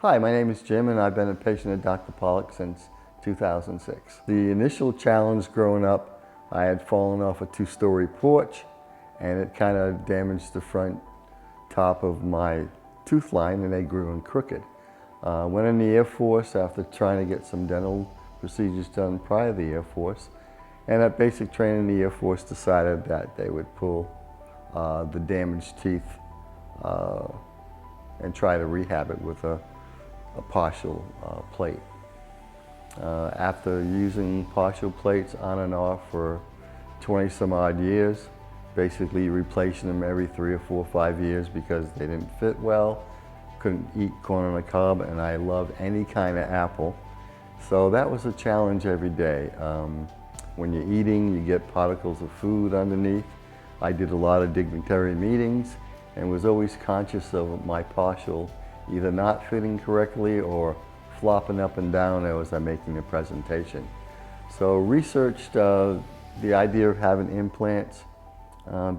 Hi, my name is Jim and I've been a patient of Dr. Pollack since 2006. The initial challenge growing up, I had fallen off a two-story porch and it kind of damaged the front top of my tooth line and they grew in crooked. Went in the Air Force after trying to get some dental procedures done prior to the Air Force, and at basic training the Air Force decided that they would pull the damaged teeth and try to rehab it with a partial plate. After using partial plates on and off for 20 some odd years, basically replacing them every 3 or 4 or 5 years because they didn't fit well, couldn't eat corn on the cob, and I loved any kind of apple. So that was a challenge every day. When you're eating, you get particles of food underneath. I did a lot of dignitary meetings and was always conscious of my partial either not fitting correctly or flopping up and down as I'm making the presentation. So researched the idea of having implants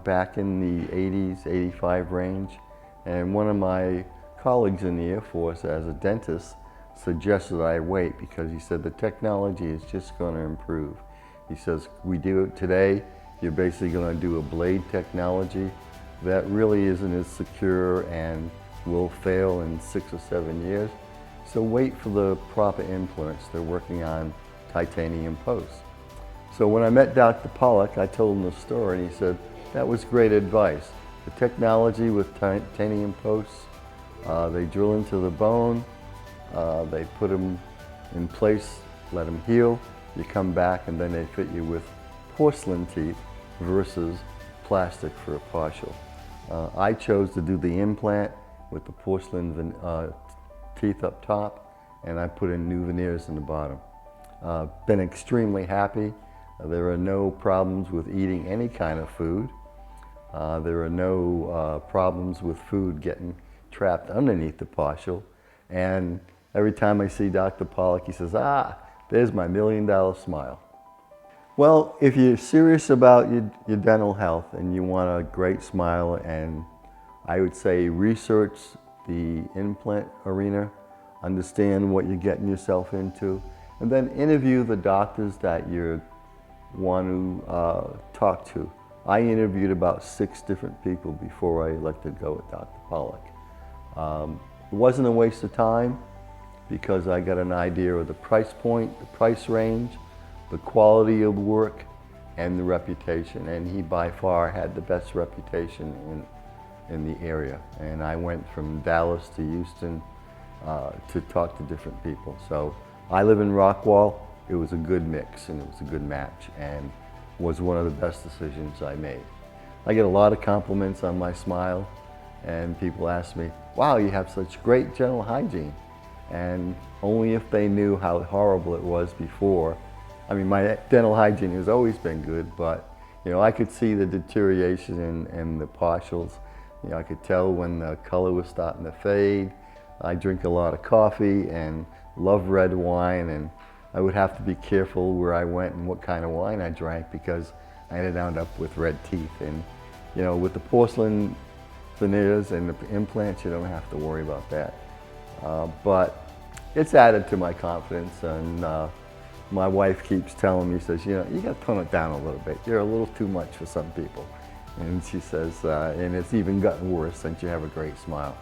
back in the 80s, 85 range, and one of my colleagues in the Air Force as a dentist suggested I wait because he said the technology is just going to improve. He says, we do it today, you're basically going to do a blade technology that really isn't as secure and will fail in 6 or 7 years. So wait for the proper implants. They're working on titanium posts. So when I met Dr. Pollack, I told him the story and he said, that was great advice. The technology with titanium posts, they drill into the bone, they put them in place, let them heal, you come back and then they fit you with porcelain teeth versus plastic for a partial. I chose to do the implant with the porcelain teeth up top, and I put in new veneers in the bottom. Been extremely happy. There are no problems with eating any kind of food. There are no problems with food getting trapped underneath the partial. And every time I see Dr. Pollack, he says, there's my $1 million smile. Well, if you're serious about your dental health and you want a great smile, and I would say research the implant arena, understand what you're getting yourself into, and then interview the doctors that you want to talk to. I interviewed about 6 different people before I elected to go with Dr. Pollack. It wasn't a waste of time because I got an idea of the price point, the price range, the quality of work, and the reputation. And he by far had the best reputation in the area. And I went from Dallas to Houston to talk to different people. So I live in Rockwall. It was a good mix and it was a good match and was one of the best decisions I made. I get a lot of compliments on my smile and people ask me, wow, you have such great dental hygiene. And only if they knew how horrible it was before. I mean, my dental hygiene has always been good, but I could see the deterioration in the partials. I could tell when the color was starting to fade. I drink a lot of coffee and love red wine, and I would have to be careful where I went and what kind of wine I drank because I ended up with red teeth. And with the porcelain veneers and the implants, you don't have to worry about that. But it's added to my confidence, and my wife keeps telling me, says, you got to tone it down a little bit. You're a little too much for some people. And she says, and it's even gotten worse since you have a great smile.